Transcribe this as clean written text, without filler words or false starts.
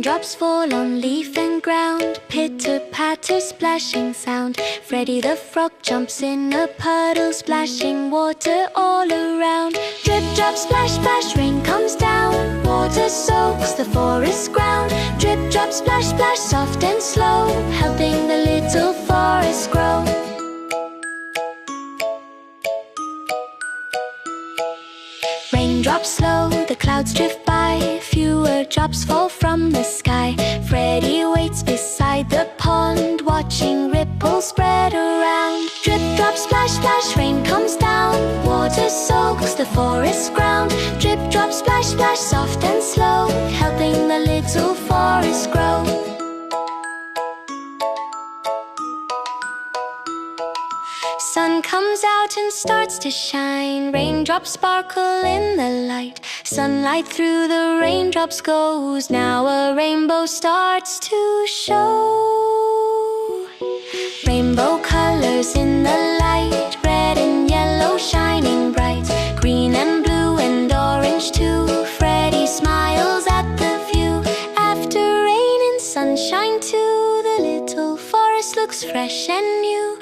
Raindrops fall on leaf and ground, pitter-patter splashing sound. Freddy the Frog jumps in a puddle, splashing water all around. Drip, drop, splash, splash, rain comes down. Water soaks the forest ground. Drip, drop, splash, splash, soft and slow, helping the little forest grow. Raindrops slow, the clouds drift by. Fewer drops fall from the sky. Freddy waits beside the pond, watching ripples spread around. Drip, drop, splash, splash, rain comes down. Water soaks the forest ground. Drip, drop, splash, splash, soft and slow, helping the little forest grow. Sun comes out and starts to shine. Raindrops sparkle in the light. Sunlight through the raindrops goes. Now a rainbow starts to show. Rainbow colors in the light. Red and yellow shining bright. Green and blue and orange too. Freddy smiles at the view. After rain and sunshine too, the little forest looks fresh and new.